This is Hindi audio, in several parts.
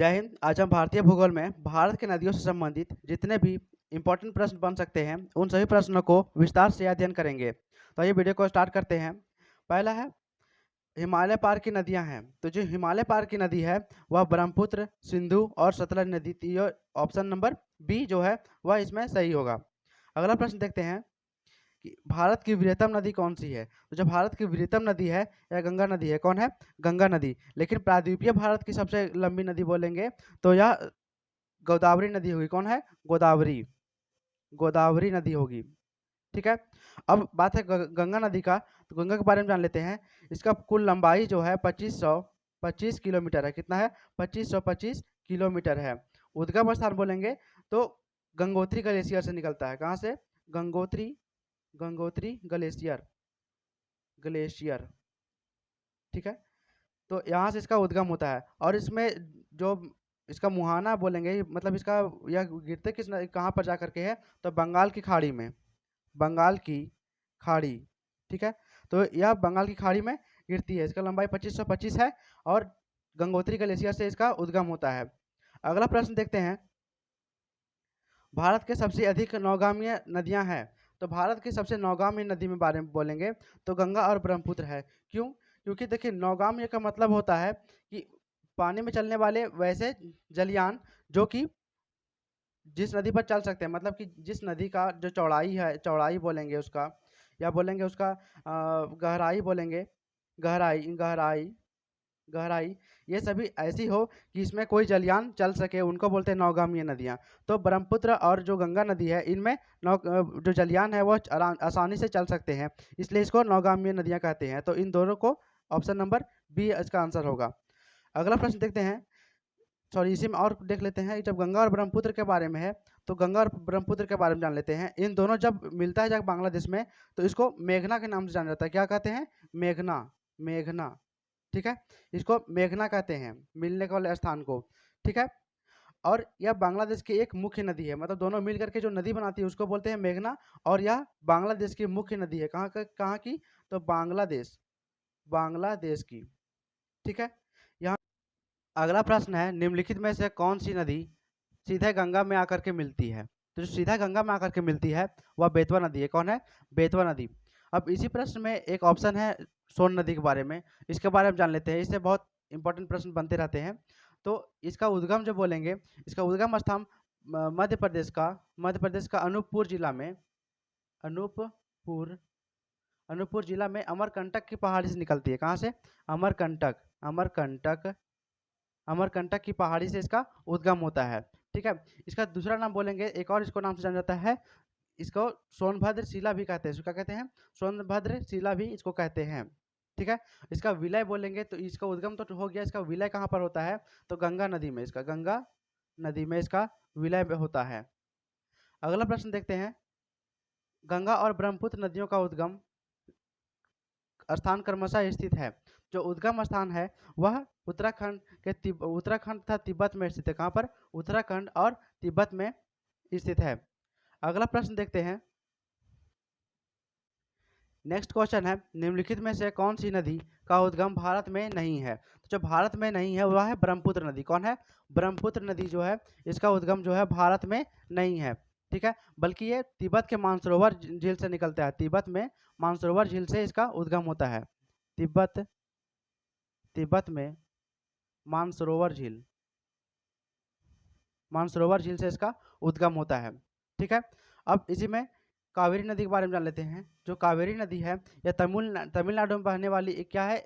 जय हिंद। आज हम भारतीय भूगोल में भारत की नदियों से संबंधित जितने भी इम्पोर्टेंट प्रश्न बन सकते हैं उन सभी प्रश्नों को विस्तार से अध्ययन करेंगे। तो ये वीडियो को स्टार्ट करते हैं। पहला है हिमालय पार की नदियां हैं। तो जो हिमालय पार की नदी है वह ब्रह्मपुत्र, सिंधु और सतलज नदी। तो ये ऑप्शन नंबर बी जो है वह इसमें सही होगा। अगला प्रश्न देखते हैं कि भारत की वृहत्तम नदी कौन सी है। तो जो भारत की वृहत्तम नदी है यह गंगा नदी है। कौन है? गंगा नदी। लेकिन प्रायद्वीपीय भारत की सबसे लंबी नदी बोलेंगे तो यह गोदावरी नदी होगी। कौन है? गोदावरी। गोदावरी नदी होगी। ठीक है। अब बात है गंगा नदी का। तो गंगा के बारे में जान लेते हैं। इसका कुल लंबाई जो है 2525 किलोमीटर है। कितना है? 2525 किलोमीटर है। उद्गम स्थान बोलेंगे तो गंगोत्री ग्लेशियर से निकलता है। कहाँ से? गंगोत्री। गंगोत्री ग्लेशियर। ग्लेशियर। ठीक है। तो यहाँ से इसका उद्गम होता है और इसमें जो इसका मुहाना बोलेंगे मतलब इसका यह गिरते कहाँ पर जा करके है? तो बंगाल की खाड़ी में। बंगाल की खाड़ी। ठीक है। तो यह बंगाल की खाड़ी में गिरती है। इसका लंबाई 2525 है और गंगोत्री ग्लेशियर से इसका उद्गम होता है। अगला प्रश्न देखते हैं। भारत के सबसे अधिक नौगामी नदियां हैं। तो भारत की सबसे नौगामी नदी में बारे में बोलेंगे तो गंगा और ब्रह्मपुत्र है। क्यों? क्योंकि देखिए नौगामी का मतलब होता है कि पानी में चलने वाले वैसे जलयान जो कि जिस नदी पर चल सकते हैं, मतलब कि जिस नदी का जो चौड़ाई है, चौड़ाई बोलेंगे उसका, या बोलेंगे उसका गहराई बोलेंगे, गहराई गहराई गहराई, ये सभी ऐसी हो कि इसमें कोई जलयान चल सके, उनको बोलते हैं नौगामी नदियाँ। तो ब्रह्मपुत्र और जो गंगा नदी है इनमें जो जलयान है वो आसानी से चल सकते हैं, इसलिए इसको नौगामी नदियाँ कहते हैं। तो इन दोनों को ऑप्शन नंबर बी इसका आंसर होगा। अगला प्रश्न देखते हैं। सॉरी, इसी में और देख लेते हैं। जब गंगा और ब्रह्मपुत्र के बारे में है तो गंगा और ब्रह्मपुत्र के बारे में जान लेते हैं। इन दोनों जब मिलता है जब बांग्लादेश में तो इसको मेघना के नाम से जाना जाता है। क्या कहते हैं? मेघना। मेघना। ठीक है। इसको मेघना कहते हैं मिलने के वाले स्थान को। ठीक है। और यह बांग्लादेश की एक मुख्य नदी है, मतलब दोनों मिल करके जो नदी बनाती है उसको बोलते हैं मेघना। और यह बांग्लादेश की मुख्य नदी है। कहाँ की? तो बांग्लादेश। बांग्लादेश की। ठीक है। यहाँ अगला प्रश्न है, निम्नलिखित में से कौन सी नदी सीधे गंगा में आकर के मिलती है? तो जो सीधा गंगा में आकर के मिलती है वह बेतवा नदी है। कौन है? बेतवा नदी। अब इसी प्रश्न में एक ऑप्शन है सोन नदी के बारे में। इसके बारे में जान लेते हैं। इससे बहुत इंपॉर्टेंट प्रश्न बनते रहते हैं। तो इसका उद्गम जो बोलेंगे, इसका उद्गम स्थान मध्य प्रदेश का अनूपपुर जिला में, अनूपपुर अनूपपुर जिला में अमरकंटक की पहाड़ी से निकलती है। कहाँ से? अमरकंटक। अमरकंटक। अमरकंटक की पहाड़ी से इसका उद्गम होता है। ठीक है। इसका दूसरा नाम बोलेंगे, एक और इसको नाम से जाना जाता है, इसको सोनभद्र शिला भी कहते हैं। इसको क्या कहते हैं? सोनभद्र शिला भी इसको कहते हैं। ठीक है। इसका विलय बोलेंगे तो इसका उद्गम तो हो गया, इसका विलय कहाँ पर होता है? तो गंगा नदी में। इसका गंगा नदी में इसका विलय होता है। अगला प्रश्न देखते हैं। गंगा और ब्रह्मपुत्र नदियों का उद्गम स्थान क्रमशः स्थित है। जो उद्गम स्थान है वह उत्तराखंड तथा तिब्बत में स्थित है। कहाँ पर? उत्तराखंड और तिब्बत में स्थित है। अगला प्रश्न देखते हैं। नेक्स्ट क्वेश्चन है, निम्नलिखित में से कौन सी नदी का उद्गम भारत में नहीं है? तो जो भारत में नहीं है वह है ब्रह्मपुत्र नदी। कौन है? ब्रह्मपुत्र नदी जो है इसका उद्गम जो है भारत में नहीं है। ठीक है। बल्कि ये तिब्बत के मानसरोवर झील से निकलता है। तिब्बत में मानसरोवर झील से इसका उद्गम होता है। तिब्बत में मानसरोवर झील से इसका उद्गम होता है। ठीक है। अब इसी में कावेरी नदी के बारे में जान लेते हैं। जो कावेरी नदी है यह तमिलनाडु में बहने वाली क्या है?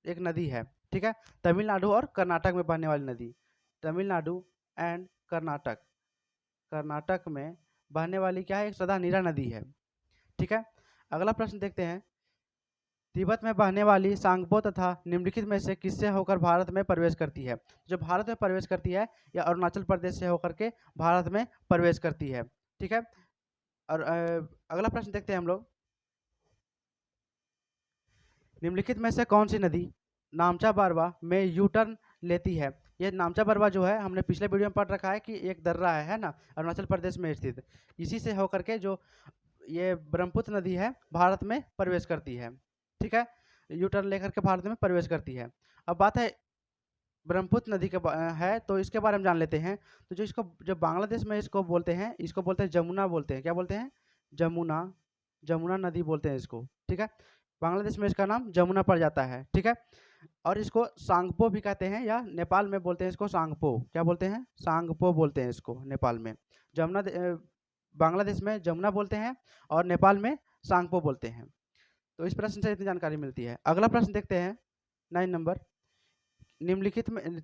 एक नदी है। ठीक है। तमिलनाडु और कर्नाटक में बहने वाली नदी। तमिलनाडु एंड कर्नाटक। कर्नाटक में बहने वाली क्या है? एक सदा नीरा नदी है। ठीक है। अगला प्रश्न देखते हैं। तिब्बत में बहने वाली सांगपो तथा निम्नलिखित में से किससे होकर भारत में प्रवेश करती है? जो भारत में प्रवेश करती है या अरुणाचल प्रदेश से होकर के भारत में प्रवेश करती है। ठीक है। और अगला प्रश्न देखते हैं हम लोग। निम्नलिखित में से कौन सी नदी नामचा बरवा में यू टर्न लेती है? ये नामचा बरवा जो है हमने पिछले वीडियो में पढ़ रखा है कि एक दर्रा है ना, अरुणाचल प्रदेश में स्थित। इसी से होकर के जो ये ब्रह्मपुत्र नदी है भारत में प्रवेश करती है। ठीक है। यू टर्न लेकर के भारत में प्रवेश करती है। अब बात है ब्रह्मपुत्र नदी के है, तो इसके बारे में जान लेते हैं। तो जो बांग्लादेश में इसको बोलते हैं जमुना बोलते हैं। क्या बोलते हैं? जमुना। जमुना नदी बोलते हैं इसको, ठीक है। बांग्लादेश में इसका नाम जमुना पड़ जाता है, ठीक है। और इसको सांगपो भी कहते हैं, या नेपाल में बोलते हैं इसको सांगपो। क्या बोलते हैं? सांगपो बोलते हैं इसको नेपाल में। बांग्लादेश में जमुना बोलते हैं और नेपाल में सांगपो बोलते हैं। तो इस प्रश्न से इतनी जानकारी मिलती है। अगला प्रश्न देखते हैं 9 नंबर। निम्नलिखित में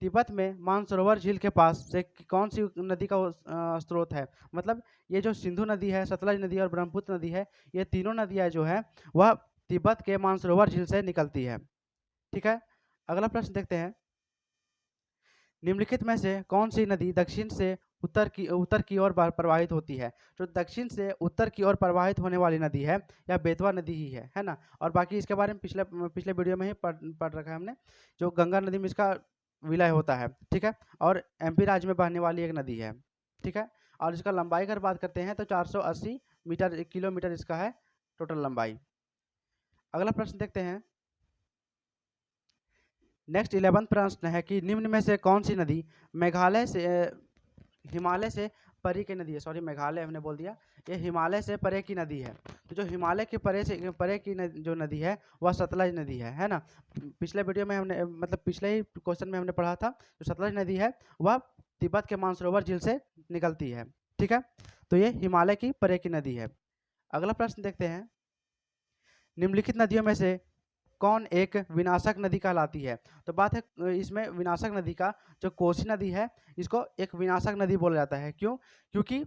तिब्बत में मानसरोवर झील के पास से कौन सी नदी का स्रोत है? मतलब ये जो सिंधु नदी है, सतलज नदी और ब्रह्मपुत्र नदी है, ये तीनों नदियाँ जो है वह तिब्बत के मानसरोवर झील से निकलती है, ठीक है। अगला प्रश्न देखते हैं। निम्नलिखित में से कौन सी नदी दक्षिण से उत्तर की ओर प्रवाहित होती है? जो दक्षिण से उत्तर की ओर प्रवाहित होने वाली नदी है या बेतवा नदी ही है ना। और बाकी इसके बारे में पिछले वीडियो में ही पढ़ रखा है हमने। जो गंगा नदी में इसका विलय होता है, ठीक है। और एमपी राज्य में बहने वाली एक नदी है, ठीक है। और इसका लंबाई अगर बात करते हैं तो 480 किलोमीटर इसका है टोटल लंबाई। अगला प्रश्न देखते हैं। नेक्स्ट 11वां प्रश्न है कि निम्न में से कौन सी नदी हिमालय से परे की नदी है? सॉरी, मेघालय हमने बोल दिया। ये हिमालय से परे की नदी है। तो जो हिमालय के परे की जो नदी है वह सतलज नदी है ना। पिछले वीडियो में हमने पिछले ही क्वेश्चन में हमने पढ़ा था, जो सतलज नदी है वह तिब्बत के मानसरोवर झील से निकलती है, ठीक है। तो ये हिमालय की परे की नदी है। अगला प्रश्न देखते हैं। निम्नलिखित नदियों में से कौन एक विनाशक नदी कहलाती है? तो बात है इसमें विनाशक नदी का, जो कोसी नदी है इसको एक विनाशक नदी बोला जाता है। क्यों? क्योंकि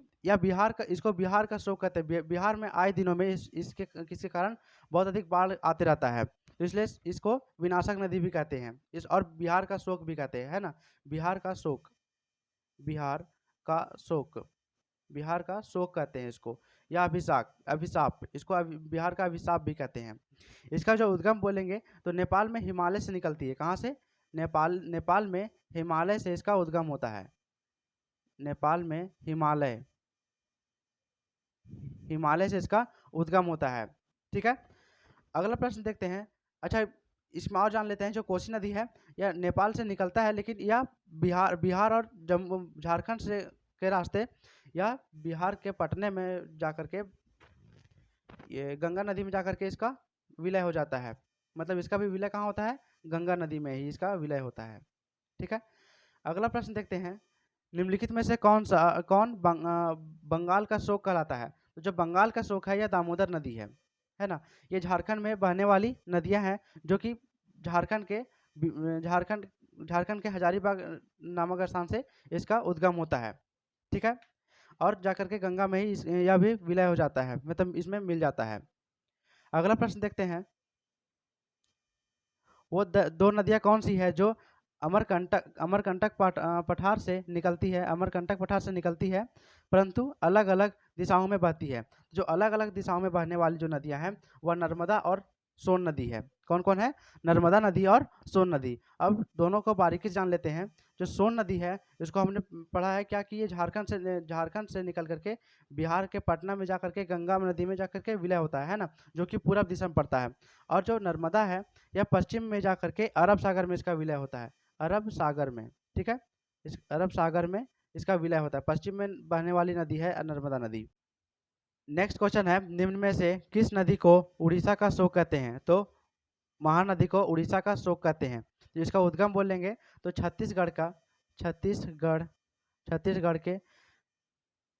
इसको बिहार का शोक कहते हैं। बिहार में आए दिनों में इसके किसी कारण बहुत अधिक बाढ़ आते रहता है, तो इसलिए इसको विनाशक नदी भी कहते हैं। और बिहार का शोक भी कहते हैं, है ना। बिहार का शोक बिहार का शोक कहते हैं इसको, या अभिशाप इसको बिहार का अभिशाप भी कहते हैं। इसका जो उद्गम बोलेंगे तो नेपाल में हिमालय से निकलती है। कहाँ से? नेपाल में हिमालय से इसका उद्गम होता है। नेपाल में हिमालय से इसका उद्गम होता है, ठीक है। अगला प्रश्न देखते हैं। अच्छा, इसमें और जान लेते हैं। जो कोसी नदी है यह नेपाल से निकलता है, लेकिन यह बिहार और झारखंड से के रास्ते या बिहार के पटने में जाकर के, ये गंगा नदी में जाकर के इसका विलय हो जाता है। मतलब इसका भी विलय कहाँ होता है? गंगा नदी में ही इसका विलय होता है, ठीक है। अगला प्रश्न देखते हैं। निम्नलिखित में से कौन बंगाल का शोक कहलाता है? तो जो बंगाल का शोक है यह दामोदर नदी है ना। ये झारखंड में बहने वाली नदियां हैं, जो कि झारखंड के हजारीबाग नामक स्थान से इसका उद्गम होता है, ठीक है। और जाकर के गंगा में ही यह भी विलय हो जाता है, मतलब इसमें मिल जाता है। अगला प्रश्न देखते हैं। वो दो नदियां कौन सी है जो अमरकंटक पठार से निकलती है? अमरकंटक पठार से निकलती है, परंतु अलग अलग दिशाओं में बहती है। जो अलग अलग दिशाओं में बहने वाली जो नदियां हैं वह नर्मदा और सोन नदी है। कौन कौन है? नर्मदा नदी और सोन नदी। अब दोनों को बारीकी से जान लेते हैं। जो सोन नदी है इसको हमने पढ़ा है क्या कि ये झारखंड से निकल करके बिहार के पटना में जाकर के गंगा नदी में जाकर के विलय होता है ना, जो कि पूरब दिशा में पड़ता है। और जो नर्मदा है यह पश्चिम में जाकर के अरब सागर में इसका विलय होता है, अरब सागर में, ठीक है। इस अरब सागर में इसका विलय होता है। पश्चिम में बहने वाली नदी है नर्मदा नदी। नेक्स्ट क्वेश्चन है। निम्न में से किस नदी को उड़ीसा का शोक कहते हैं? तो महानदी को उड़ीसा का शोक कहते हैं। तो इसका उद्गम बोलेंगे तो छत्तीसगढ़ के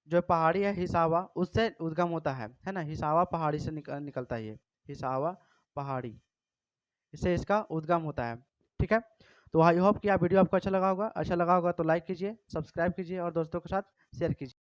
जो पहाड़ी है हिसावा, उससे उद्गम होता है ना। हिसावा पहाड़ी से निकलता है ये, हिसावा पहाड़ी, इससे इसका उद्गम होता है, ठीक है। तो आई होप कि यह वीडियो आपको अच्छा लगा होगा। तो लाइक कीजिए, सब्सक्राइब कीजिए और दोस्तों के साथ शेयर कीजिए।